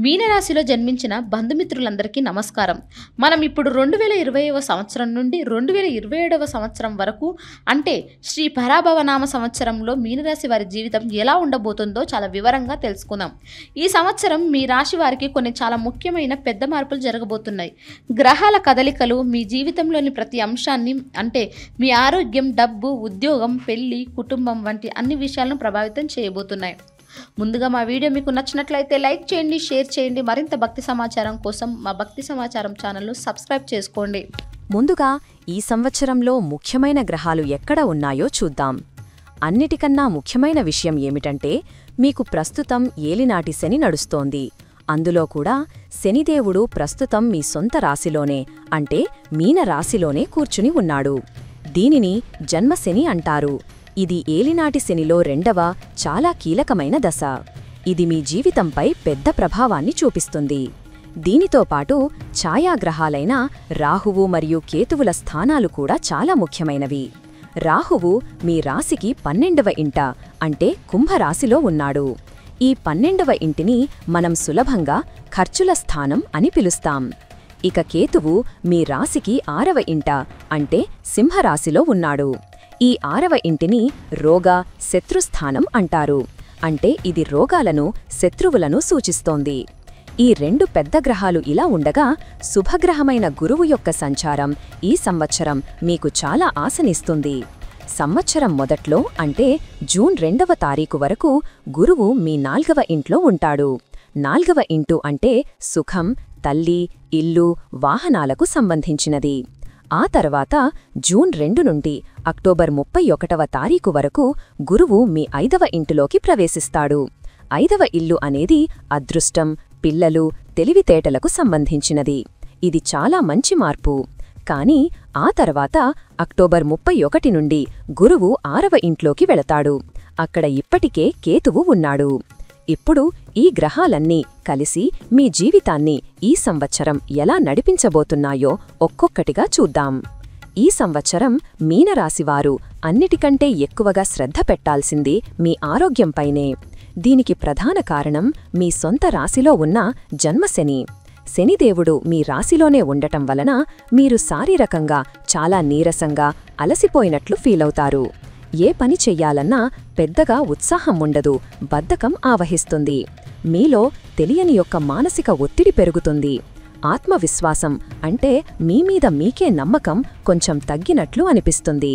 మీనరాశిలో జన్మించిన బంధుమిత్రులందరికీ నమస్కారం. మనం ఇప్పుడు 2020వ సంవత్సరం నుండి 2027వ సంవత్సరం వరకు అంటే శ్రీ పరాభవనామ సంవత్సరంలో మీనరాశి వారి జీవితం ఎలా ఉండబోతుందో చాలా వివరంగా తెలుసుకుందాం. ఈ సంవత్సరం మీ రాశి వారికి కొన్ని చాలా ముఖ్యమైన పెద్ద మార్పులు జరగబోతున్నాయి. గ్రహాల కదలికలు మీ జీవితంలోని ప్రతి అంశాన్ని అంటే మీ ఆరోగ్యం, డబ్బు, ఉద్యోగం, పెళ్లి, కుటుంబం వంటి అన్ని విషయాలను ప్రభావితం చేయబోతున్నాయి. ముందుగా మా వీడియో మీకు నచ్చినట్లయితే లైక్ చేయండి, షేర్ చేయండి. మరింత భక్తి సమాచారం కోసం మా భక్తి సమాచారం ఛానల్ను సబ్స్క్రైబ్ చేసుకోండి. ముందుగా ఈ సంవత్సరంలో ముఖ్యమైన గ్రహాలు ఎక్కడ ఉన్నాయో చూద్దాం. అన్నిటికన్నా ముఖ్యమైన విషయం ఏమిటంటే మీకు ప్రస్తుతం ఏలినాటి శని నడుస్తోంది. అందులో కూడా శనిదేవుడు ప్రస్తుతం మీ సొంత రాశిలోనే అంటే మీన రాశిలోనే కూర్చుని ఉన్నాడు. దీనిని జన్మశని అంటారు. ఇది ఏలినాటి శనిలో రెండవ చాలా కీలకమైన దశ. ఇది మీ జీవితంపై పెద్ద ప్రభావాన్ని చూపిస్తుంది. దీనితో పాటు ఛాయాగ్రహాలైన రాహువు మరియు కేతువుల స్థానాలు కూడా చాలా ముఖ్యమైనవి. రాహువు మీ రాశికి 12వ ఇంట అంటే కుంభరాశిలో ఉన్నాడు. ఈ 12వ ఇంటిని మనం సులభంగా ఖర్చుల స్థానం అని పిలుస్తాం. ఇక కేతువు మీ రాశికి 6వ ఇంట అంటే సింహరాశిలో ఉన్నాడు. ఈ 6వ ఇంటిని రోగ శత్రుస్థానం అంటారు. అంటే ఇది రోగాలను, శత్రువులను సూచిస్తోంది. ఈ రెండు పెద్ద గ్రహాలు ఇలా ఉండగా శుభగ్రహమైన గురువు యొక్క సంచారం ఈ సంవత్సరం మీకు చాలా ఆశనిస్తుంది. సంవత్సరం మొదట్లో అంటే జూన్ 2వ తారీఖు వరకు గురువు మీ 4వ ఇంట్లో ఉంటాడు. 4వ ఇంటు అంటే సుఖం, తల్లి, ఇల్లు, వాహనాలకు సంబంధించినది. ఆ తర్వాత జూన్ 2 నుండి అక్టోబర్ 31వ తారీఖు వరకు గురువు మీ 5వ ఇంటిలోకి ప్రవేశిస్తాడు. 5వ ఇల్లు అనేది అదృష్టం, పిల్లలు, తెలివితేటలకు సంబంధించినది. ఇది చాలా మంచి మార్పు. కానీ ఆ తర్వాత అక్టోబర్ 31 నుండి గురువు 6వ ఇంట్లోకి వెళతాడు. అక్కడ ఇప్పటికే కేతువు ఉన్నాడు. ఇప్పుడు ఈ గ్రహాలన్నీ కలిసి మీ జీవితాన్ని ఈ సంవత్సరం ఎలా నడిపించబోతున్నాయో ఒక్కొక్కటిగా చూద్దాం. ఈ సంవత్సరం మీనరాశివారు అన్నిటికంటే ఎక్కువగా శ్రద్ధ పెట్టాల్సింది మీ ఆరోగ్యంపైనే. దీనికి ప్రధాన కారణం మీ సొంత రాశిలో ఉన్న జన్మశని. శనిదేవుడు మీ రాశిలోనే ఉండటం వలన మీరు శారీరకంగా చాలా నీరసంగా, అలసిపోయినట్లు ఫీలవుతారు. ఏ పని చెయ్యాలన్నా పెద్దగా ఉత్సాహం ఉండదు, బద్ధకం ఆవహిస్తుంది. మీలో తెలియని యొక్క మానసిక ఒత్తిడి పెరుగుతుంది. ఆత్మవిశ్వాసం అంటే మీమీద మీకే నమ్మకం కొంచెం తగ్గినట్లు అనిపిస్తుంది.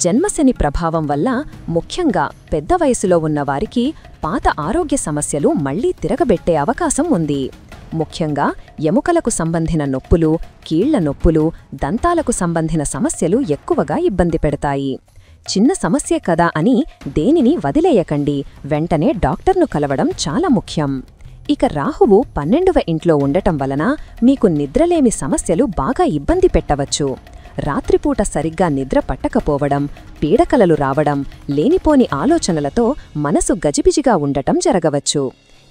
జన్మశని ప్రభావం వల్ల ముఖ్యంగా పెద్ద వయసులో ఉన్నవారికి పాత ఆరోగ్య సమస్యలు మళ్లీ తిరగబెట్టే అవకాశం ఉంది. ముఖ్యంగా ఎముకలకు సంబంధిన నొప్పులు, కీళ్ల నొప్పులు, దంతాలకు సంబంధిన సమస్యలు ఎక్కువగా ఇబ్బంది పెడతాయి. చిన్న సమస్యే కదా అని దేనిని వదిలేయకండి, వెంటనే డాక్టర్ను కలవడం చాలా ముఖ్యం. ఇక రాహువు 12వ ఇంట్లో ఉండటం వలన మీకు నిద్రలేమి సమస్యలు బాగా ఇబ్బంది పెట్టవచ్చు. రాత్రిపూట సరిగ్గా నిద్ర పట్టకపోవడం, పీడకలలు రావడం, లేనిపోని ఆలోచనలతో మనసు గజిబిజిగా ఉండటం జరగవచ్చు.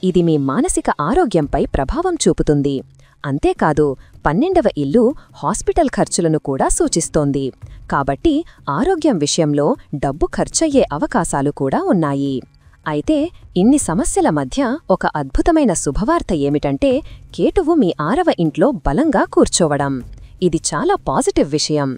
ఇది మీ మానసిక ఆరోగ్యంపై ప్రభావం చూపుతుంది. అంతేకాదు 12వ ఇల్లు హాస్పిటల్ ఖర్చులను కూడా సూచిస్తోంది. కాబట్టి ఆరోగ్యం విషయంలో డబ్బు ఖర్చయ్యే అవకాశాలు కూడా ఉన్నాయి. అయితే ఇన్ని సమస్యల మధ్య ఒక అద్భుతమైన శుభవార్త ఏమిటంటే కేతువు మీ 6వ ఇంట్లో బలంగా కూర్చోవడం. ఇది చాలా పాజిటివ్ విషయం.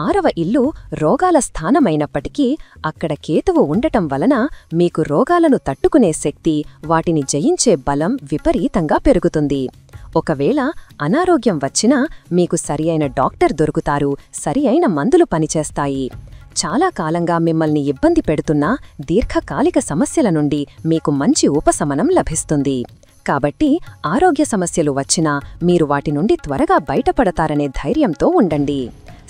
6వ ఇల్లు రోగాల స్థానమైనప్పటికీ అక్కడ కేతువు ఉండటం వలన మీకు రోగాలను తట్టుకునే శక్తి, వాటిని జయించే బలం విపరీతంగా పెరుగుతుంది. ఒకవేళ అనారోగ్యం వచ్చినా మీకు సరియైన డాక్టర్ దొరుకుతారు, సరియైన మందులు పనిచేస్తాయి. చాలా కాలంగా మిమ్మల్ని ఇబ్బంది పెడుతున్న దీర్ఘకాలిక సమస్యల నుండి మీకు మంచి ఉపశమనం లభిస్తుంది. కాబట్టి ఆరోగ్య సమస్యలు వచ్చినా మీరు వాటి నుండి త్వరగా బయటపడతారనే ధైర్యంతో ఉండండి.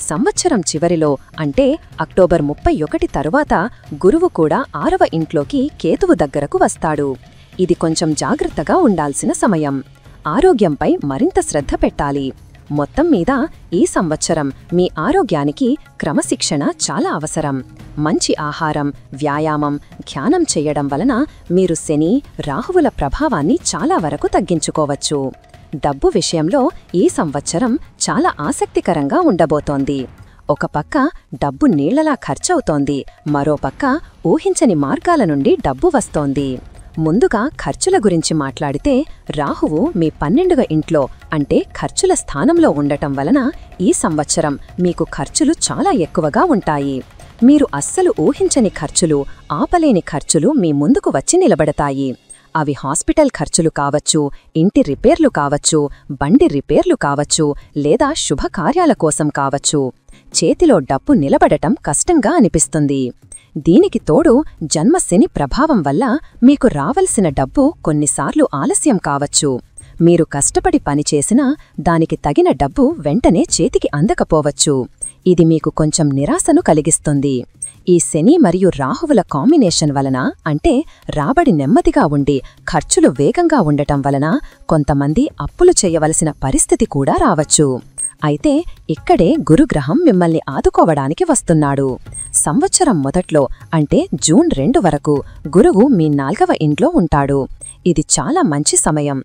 సంవత్సరం చివరిలో అంటే అక్టోబర్ 31 తరువాత గురువు కూడా 6వ ఇంట్లోకి కేతువు దగ్గరకు వస్తాడు. ఇది కొంచెం జాగ్రత్తగా ఉండాల్సిన సమయం. ఆరోగ్యంపై మరింత శ్రద్ధ పెట్టాలి. మొత్తం మీద ఈ సంవత్సరం మీ ఆరోగ్యానికి క్రమశిక్షణ చాలా అవసరం. మంచి ఆహారం, వ్యాయామం, ధ్యానం చెయ్యడం వలన మీరు శని, రాహువుల ప్రభావాన్ని చాలా వరకు తగ్గించుకోవచ్చు. డబ్బు విషయంలో ఈ సంవత్సరం చాలా ఆసక్తికరంగా ఉండబోతోంది. ఒక పక్క డబ్బు నీళ్లలా ఖర్చవుతోంది, మరోపక్క ఊహించని మార్గాల నుండి డబ్బు వస్తోంది. ముందుగా ఖర్చుల గురించి మాట్లాడితే రాహువు మీ 12వ ఇంట్లో అంటే ఖర్చుల స్థానంలో ఉండటం వలన ఈ సంవత్సరం మీకు ఖర్చులు చాలా ఎక్కువగా ఉంటాయి. మీరు అస్సలు ఊహించని ఖర్చులు, ఆపలేని ఖర్చులు మీ ముందుకు వచ్చి నిలబడతాయి. అవి హాస్పిటల్ ఖర్చులు కావచ్చు, ఇంటి రిపేర్లు కావచ్చు, బండి రిపేర్లు కావచ్చు, లేదా శుభకార్యాల కోసం కావచ్చు. చేతిలో డబ్బు నిలబడటం కష్టంగా అనిపిస్తుంది. దీనికి తోడు జన్మశని ప్రభావం వల్ల మీకు రావలసిన డబ్బు కొన్నిసార్లు ఆలస్యం కావచ్చు. మీరు కష్టపడి పనిచేసినా దానికి తగిన డబ్బు వెంటనే చేతికి అందకపోవచ్చు. ఇది మీకు కొంచెం నిరాశను కలిగిస్తుంది. ఈ శని మరియు రాహువుల కాంబినేషన్ వలన, అంటే రాబడి నెమ్మదిగా ఉండి ఖర్చులు వేగంగా ఉండటం వలన కొంతమంది అప్పులు చేయవలసిన పరిస్థితి కూడా రావచ్చు. అయితే ఇక్కడే గురుగ్రహం మిమ్మల్ని ఆదుకోవడానికి వస్తున్నాడు. సంవత్సరం మొదట్లో అంటే జూన్ 2 వరకు గురువు మీ 4వ ఇంట్లో ఉంటాడు. ఇది చాలా మంచి సమయం.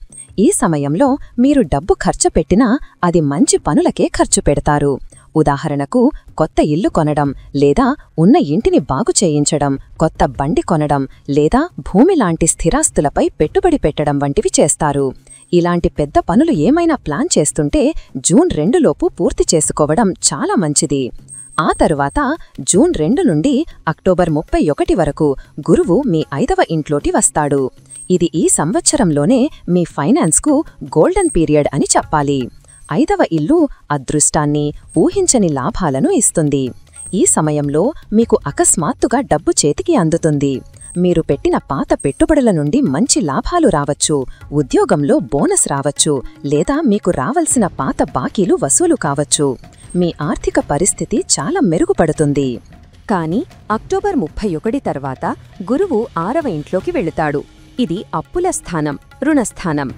ఈ సమయంలో మీరు డబ్బు ఖర్చు పెట్టినా అది మంచి పనులకే ఖర్చు పెడతారు. ఉదాహరణకు కొత్త ఇల్లు కొనడం, లేదా ఉన్న ఇంటిని బాగు చేయించడం, కొత్త బండి కొనడం, లేదా భూమి లాంటి స్థిరాస్తులపై పెట్టుబడి పెట్టడం వంటివి చేస్తారు. ఇలాంటి పెద్ద పనులు ఏమైనా ప్లాన్ చేస్తుంటే జూన్ 2 లోపు పూర్తి చేసుకోవడం చాలా మంచిది. ఆ తరువాత జూన్ 2 నుండి అక్టోబర్ 31 వరకు గురువు మీ 5వ ఇంట్లోకి వస్తాడు. ఇది ఈ సంవత్సరంలోనే మీ ఫైనాన్స్కు గోల్డెన్ పీరియడ్ అని చెప్పాలి. 5వ ఇల్లు అదృష్టాన్ని, ఊహించని లాభాలను ఇస్తుంది. ఈ సమయంలో మీకు అకస్మాత్తుగా డబ్బు చేతికి అందుతుంది. మీరు పెట్టిన పాత పెట్టుబడుల నుండి మంచి లాభాలు రావచ్చు, ఉద్యోగంలో బోనస్ రావచ్చు, లేదా మీకు రావలసిన పాత బాకీలు వసూలు కావచ్చు. మీ ఆర్థిక పరిస్థితి చాలా మెరుగుపడుతుంది. కాని అక్టోబర్ 31 తర్వాత గురువు 6వ ఇంట్లోకి వెళుతాడు. ఇది అప్పుల స్థానం, రుణస్థానం.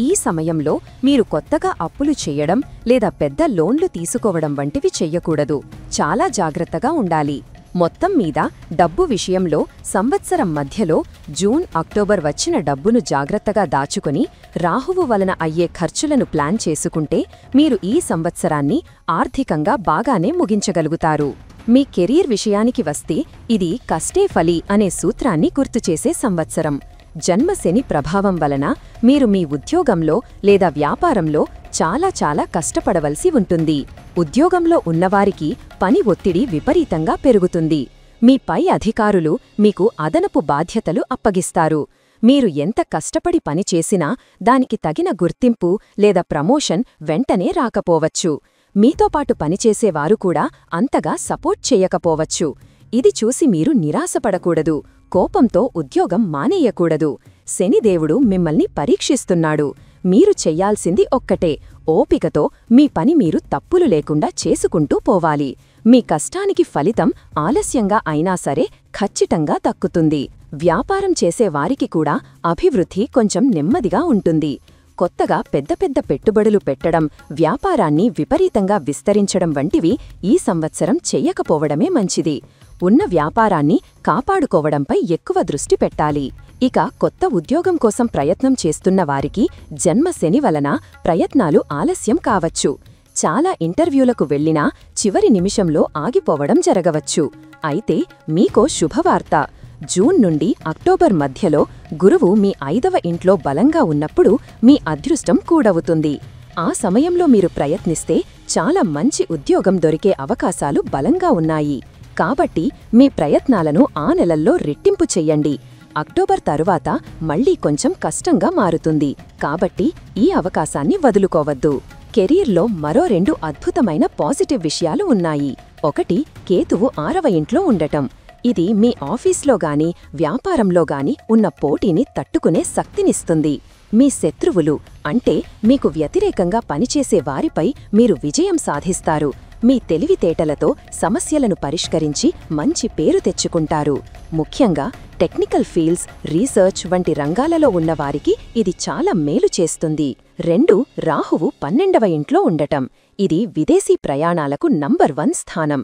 ఈ సమయంలో మీరు కొత్తగా అప్పులు చేయడం లేదా పెద్ద లోన్లు తీసుకోవడం వంటివి చెయ్యకూడదు. చాలా జాగ్రత్తగా ఉండాలి. మొత్తం మీద డబ్బు విషయంలో సంవత్సరం మధ్యలో జూన్, అక్టోబర్ వచ్చిన డబ్బును జాగ్రత్తగా దాచుకుని రాహువు వలన అయ్యే ఖర్చులను ప్లాన్ చేసుకుంటే మీరు ఈ సంవత్సరాన్ని ఆర్థికంగా బాగానే ముగించగలుగుతారు. మీ కెరీర్ విషయానికి వస్తే ఇది కష్టే ఫలి అనే సూత్రాన్ని గుర్తుచేసే సంవత్సరం. జన్మశని ప్రభావం వలన మీరు మీ ఉద్యోగంలో లేదా వ్యాపారంలో చాలా కష్టపడవలసి ఉంటుంది. ఉద్యోగంలో ఉన్నవారికి పని ఒత్తిడి విపరీతంగా పెరుగుతుంది. మీ పై అధికారులు మీకు అదనపు బాధ్యతలు అప్పగిస్తారు. మీరు ఎంత కష్టపడి పనిచేసినా దానికి తగిన గుర్తింపు లేదా ప్రమోషన్ వెంటనే రాకపోవచ్చు. మీతో పాటు పనిచేసేవారు కూడా అంతగా సపోర్ట్ చేయకపోవచ్చు. ఇది చూసి మీరు నిరాశపడకూడదు. కోపంతో ఉద్యోగం మానేయకూడదు. శనిదేవుడు మిమ్మల్ని పరీక్షిస్తున్నాడు. మీరు చెయ్యాల్సింది ఒక్కటే, ఓపికతో మీ పని మీరు తప్పులు లేకుండా చేసుకుంటూ పోవాలి. మీ కష్టానికి ఫలితం ఆలస్యంగా అయినా సరే ఖచ్చితంగా దక్కుతుంది. వ్యాపారం చేసేవారికి కూడా అభివృద్ధి కొంచెం నెమ్మదిగా ఉంటుంది. కొత్తగా పెద్ద పెట్టుబడులు పెట్టడం, వ్యాపారాన్ని విపరీతంగా విస్తరించడం వంటివి ఈ సంవత్సరం చెయ్యకపోవడమే మంచిది. ఉన్న వ్యాపారాన్ని కాపాడుకోవడంపై ఎక్కువ దృష్టి పెట్టాలి. ఇక కొత్త ఉద్యోగం కోసం ప్రయత్నం చేస్తున్న వారికి జన్మశని వలన ప్రయత్నాలు ఆలస్యం కావచ్చు. చాలా ఇంటర్వ్యూలకు వెళ్లినా చివరి నిమిషంలో ఆగిపోవడం జరగవచ్చు. అయితే మీకో శుభవార్త. జూన్ నుండి అక్టోబర్ మధ్యలో గురువు మీ 5వ ఇంట్లో బలంగా ఉన్నప్పుడు మీ అదృష్టం కూడవుతుంది. ఆ సమయంలో మీరు ప్రయత్నిస్తే చాలా మంచి ఉద్యోగం దొరికే అవకాశాలు బలంగా ఉన్నాయి. కాబట్టి మీ ప్రయత్నాలను ఆ నెలల్లో రెట్టింపు చెయ్యండి. అక్టోబర్ తరువాత మళ్లీ కొంచెం కష్టంగా మారుతుంది. కాబట్టి ఈ అవకాశాన్ని వదులుకోవద్దు. కెరీర్లో మరో 2 అద్భుతమైన పాజిటివ్ విషయాలు ఉన్నాయి. ఒకటి, కేతువు 6వ ఇంట్లో ఉండటం. ఇది మీ ఆఫీస్లో గాని వ్యాపారంలో గాని ఉన్న పోటీని తట్టుకునే శక్తినిస్తుంది. మీ శత్రువులు అంటే మీకు వ్యతిరేకంగా పనిచేసే వారిపై మీరు విజయం సాధిస్తారు. మీ తెలివితేటలతో సమస్యలను పరిష్కరించి మంచి పేరు తెచ్చుకుంటారు. ముఖ్యంగా టెక్నికల్ ఫీల్డ్స్, రీసెర్చ్ వంటి రంగాలలో ఉన్నవారికి ఇది చాలా మేలు చేస్తుంది. 2, రాహువు 12వ ఇంట్లో ఉండటం. ఇది విదేశీ ప్రయాణాలకు నంబర్ 1 స్థానం.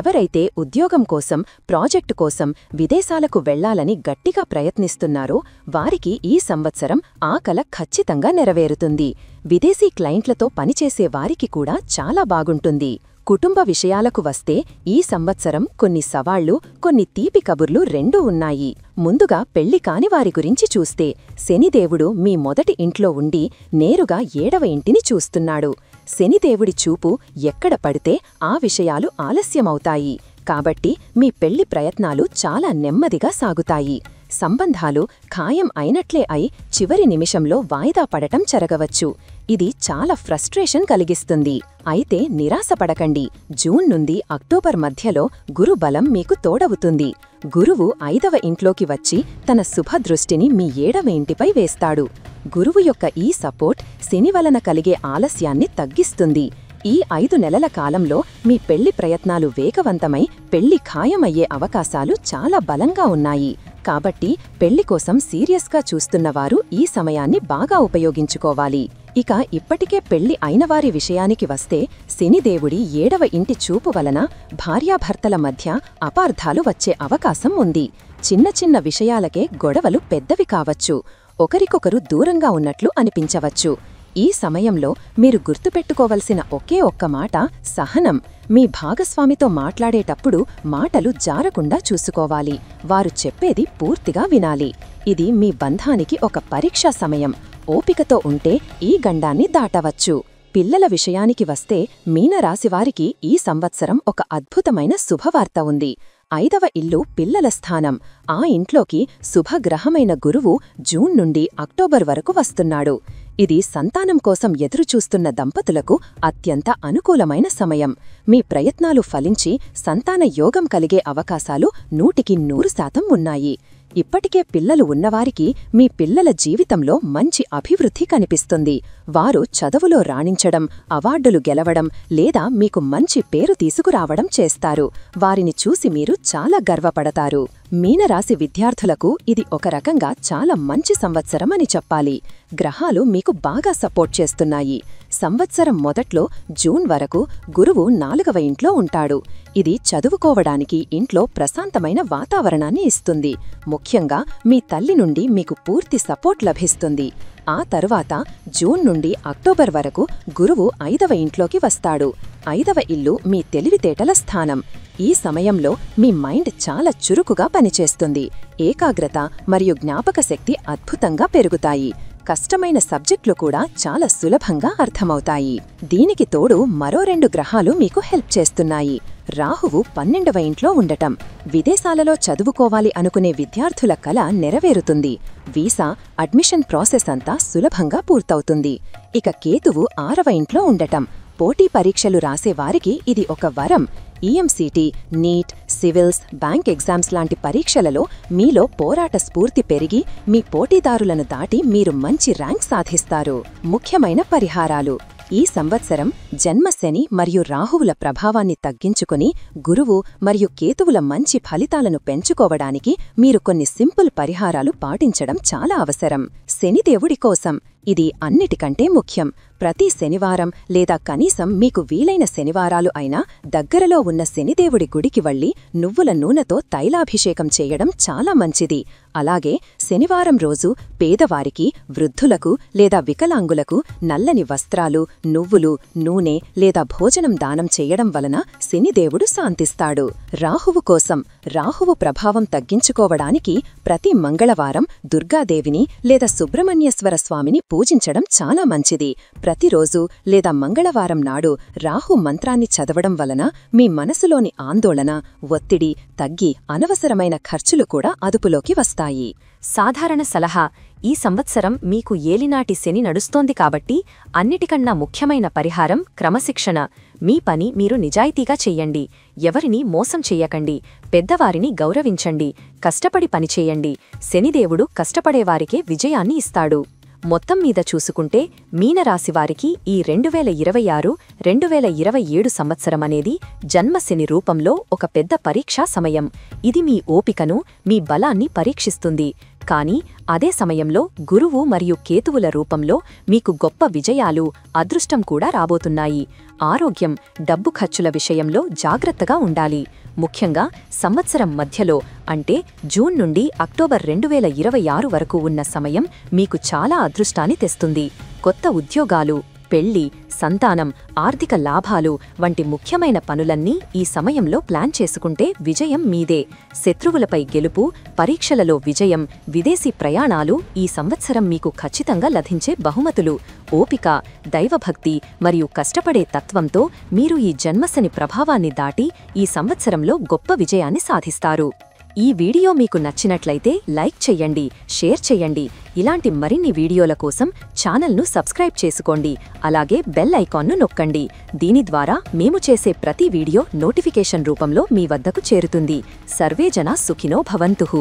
ఎవరైతే ఉద్యోగం కోసం, ప్రాజెక్టు కోసం విదేశాలకు వెళ్లాలని గట్టిగా ప్రయత్నిస్తున్నారో వారికి ఈ సంవత్సరం ఆ కల ఖచ్చితంగా నెరవేరుతుంది. విదేశీ క్లయింట్లతో పనిచేసే వారికి కూడా చాలా బాగుంటుంది. కుటుంబ విషయాలకు వస్తే ఈ సంవత్సరం కొన్ని సవాళ్లు, కొన్ని తీపి కబుర్లు రెండూ ఉన్నాయి. ముందుగా పెళ్లి కాని వారి గురించి చూస్తే శనిదేవుడు మీ మొదటి ఇంట్లో ఉండి నేరుగా 7వ ఇంటిని చూస్తున్నాడు. శనిదేవుడి చూపు ఎక్కడ పడితే ఆ విషయాలు ఆలస్యమవుతాయి. కాబట్టి మీ పెళ్లి ప్రయత్నాలు చాలా నెమ్మదిగా సాగుతాయి. సంబంధాలు ఖాయం అయినట్లే చివరి నిమిషంలో వాయిదా పడటం జరగవచ్చు. ఇది చాలా ఫ్రస్ట్రేషన్ కలిగిస్తుంది. అయితే నిరాశపడకండి. జూన్ నుండి అక్టోబర్ మధ్యలో గురు బలం మీకు తోడవుతుంది. గురువు 5వ ఇంట్లోకి వచ్చి తన శుభదృష్టిని మీ 7వ ఇంటిపై వేస్తాడు. గురువు యొక్క ఈ సపోర్ట్ శని వలన కలిగే ఆలస్యాన్ని తగ్గిస్తుంది. ఈ 5 నెలల కాలంలో మీ పెళ్లి ప్రయత్నాలు వేగవంతమై పెళ్లి ఖాయమయ్యే అవకాశాలు చాలా బలంగా ఉన్నాయి. కాబట్టి పెళ్లి కోసం సీరియస్గా చూస్తున్నవారు ఈ సమయాన్ని బాగా ఉపయోగించుకోవాలి. ఇక ఇప్పటికే పెళ్లి అయినవారి విషయానికి వస్తే శనిదేవుడి 7వ ఇంటి చూపు వలన భార్యాభర్తల మధ్య అపార్థాలు వచ్చే అవకాశం ఉంది. చిన్న చిన్న విషయాలకే గొడవలు పెద్దవి కావచ్చు. ఒకరికొకరు దూరంగా ఉన్నట్లు అనిపించవచ్చు. ఈ సమయంలో మీరు గుర్తుపెట్టుకోవలసిన ఒకే ఒక్క మాట సహనం. మీ భాగస్వామితో మాట్లాడేటప్పుడు మాటలు జారకుండా చూసుకోవాలి. వారు చెప్పేది పూర్తిగా వినాలి. ఇది మీ బంధానికి ఒక పరీక్షా సమయం. ఓపికతో ఉంటే ఈ గండాన్ని దాటవచ్చు. పిల్లల విషయానికి వస్తే మీనరాశివారికి ఈ సంవత్సరం ఒక అద్భుతమైన శుభవార్త ఉంది. 5వ ఇల్లు పిల్లల స్థానం. ఆ ఇంట్లోకి శుభగ్రహమైన గురువు జూన్ నుండి అక్టోబర్ వరకు వస్తున్నాడు. ఇది సంతానం కోసం ఎదురుచూస్తున్న దంపతులకు అత్యంత అనుకూలమైన సమయం. మీ ప్రయత్నాలు ఫలించి సంతాన యోగం కలిగే అవకాశాలు 100% ఉన్నాయి. ఇప్పటికే పిల్లలు ఉన్నవారికి మీ పిల్లల జీవితంలో మంచి అభివృద్ధి కనిపిస్తుంది. వారు చదువులో రాణించడం, అవార్డులు గెలవడం లేదా మీకు మంచి పేరు తీసుకురావడం చేస్తారు. వారిని చూసి మీరు చాలా గర్వపడతారు. మీనరాశి విద్యార్థులకు ఇది ఒక రకంగా చాలా మంచి సంవత్సరం అని చెప్పాలి. గ్రహాలు మీకు బాగా సపోర్ట్ చేస్తున్నాయి. సంవత్సరం మొదట్లో జూన్ వరకు గురువు 4వ ఇంట్లో ఉంటాడు. ఇది చదువుకోవడానికి ఇంట్లో ప్రశాంతమైన వాతావరణాన్ని ఇస్తుంది. ముఖ్యంగా మీ తల్లి నుండి మీకు పూర్తి సపోర్ట్ లభిస్తుంది. ఆ తరువాత జూన్ నుండి అక్టోబర్ వరకు గురువు 5వ ఇంట్లోకి వస్తాడు. 5వ ఇల్లు మీ తెలివితేటల స్థానం. ఈ సమయంలో మీ మైండ్ చాలా చురుకుగా పనిచేస్తుంది. ఏకాగ్రత మరియు జ్ఞాపక శక్తి అద్భుతంగా పెరుగుతాయి. కష్టమైన సబ్జెక్టులు కూడా చాలా సులభంగా అర్థమవుతాయి. దీనికి తోడు మరో 2 గ్రహాలు మీకు హెల్ప్ చేస్తున్నాయి. రాహువు 12వ ఇంట్లో ఉండటం. విదేశాలలో చదువుకోవాలి అనుకునే విద్యార్థుల కల నెరవేరుతుంది. వీసా, అడ్మిషన్ ప్రాసెస్ అంతా సులభంగా పూర్తవుతుంది. ఇక కేతువు 6వ ఇంట్లో ఉండటం. పోటీ పరీక్షలు రాసేవారికి ఇది ఒక వరం. ఈఎంసీటీ, నీట్, సివిల్స్, బ్యాంక్ ఎగ్జామ్స్ లాంటి పరీక్షలలో మీలో పోరాట స్ఫూర్తి పెరిగి మీ పోటీదారులను దాటి మీరు మంచి ర్యాంక్ సాధిస్తారు. ముఖ్యమైన పరిహారాలు: ఈ సంవత్సరం జన్మశని మరియు రాహువుల ప్రభావాన్ని తగ్గించుకుని గురువు మరియు కేతువుల మంచి ఫలితాలను పెంచుకోవడానికి మీరు కొన్ని సింపుల్ పరిహారాలు పాటించడం చాలా అవసరం. శనిదేవుడి కోసం ఇది అన్నిటికంటే ముఖ్యం. ప్రతి శనివారం లేదా కనీసం మీకు వీలైన శనివారాలు అయినా దగ్గరలో ఉన్న శనిదేవుడి గుడికి వెళ్లి నువ్వుల నూనెతో తైలాభిషేకం చేయడం చాలా మంచిది. అలాగే శనివారం రోజు పేదవారికి, వృద్ధులకు లేదా వికలాంగులకు నల్లని వస్త్రాలు, నువ్వులు, నూనె లేదా భోజనం దానం చేయడం వలన శనిదేవుడు శాంతిస్తాడు. రాహువు కోసం రాహువు ప్రభావం తగ్గించుకోవడానికి ప్రతి మంగళవారం దుర్గాదేవిని లేదా సుబ్రహ్మణ్యేశ్వర స్వామిని పూజించడం చాలా మంచిది. ప్రతిరోజు లేదా మంగళవారం నాడు రాహు మంత్రాన్ని చదవడం వలన మీ మనసులోని ఆందోళన, ఒత్తిడి తగ్గి అనవసరమైన ఖర్చులు కూడా అదుపులోకి వస్తాయి. సాధారణ సలహా: ఈ సంవత్సరం మీకు ఏలినాటి శని నడుస్తోంది కాబట్టి అన్నిటికన్నా ముఖ్యమైన పరిహారం క్రమశిక్షణ. మీ పని మీరు నిజాయితీగా చెయ్యండి. ఎవరినీ మోసం చెయ్యకండి. పెద్దవారిని గౌరవించండి. కష్టపడి పనిచేయండి. శనిదేవుడు కష్టపడేవారికే విజయాన్ని ఇస్తాడు. మొత్తం మీద చూసుకుంటే మీనరాశివారికి ఈ 2026-2027 సంవత్సరమనేది జన్మశని రూపంలో ఒక పెద్ద పరీక్షా సమయం. ఇది మీ ఓపికను, మీ బలాన్ని పరీక్షిస్తుంది. కానీ అదే సమయంలో గురువు మరియు కేతువుల రూపంలో మీకు గొప్ప విజయాలు, అదృష్టం కూడా రాబోతున్నాయి. ఆరోగ్యం, డబ్బు ఖర్చుల విషయంలో జాగ్రత్తగా ఉండాలి. ముఖ్యంగా సంవత్సరం మధ్యలో అంటే జూన్ నుండి అక్టోబర్ 2026 వరకు ఉన్న సమయం మీకు చాలా అదృష్టాన్ని తెస్తుంది. కొత్త ఉద్యోగాలు, పెళ్లి, సంతానం, ఆర్థిక లాభాలు వంటి ముఖ్యమైన పనులన్నీ ఈ సమయంలో ప్లాన్ చేసుకుంటే విజయం మీదే. శత్రువులపై గెలుపు, పరీక్షలలో విజయం, విదేశీ ప్రయాణాలు ఈ సంవత్సరం మీకు ఖచ్చితంగా లభించే బహుమతులు. ఓపిక, దైవభక్తి మరియు కష్టపడే తత్వంతో మీరు ఈ జన్మశని ప్రభావాన్ని దాటి ఈ సంవత్సరంలో గొప్ప విజయాన్ని సాధిస్తారు. ఈ వీడియో మీకు నచ్చినట్లయితే లైక్ చెయ్యండి, షేర్ చెయ్యండి. ఇలాంటి మరిన్ని వీడియోల కోసం ఛానల్ను సబ్స్క్రైబ్ చేసుకోండి. అలాగే బెల్ ఐకాన్ను నొక్కండి. దీని ద్వారా మేము చేసే ప్రతి వీడియో నోటిఫికేషన్ రూపంలో మీ వద్దకు చేరుతుంది. సర్వే జనా సుఖినో భవంతుః.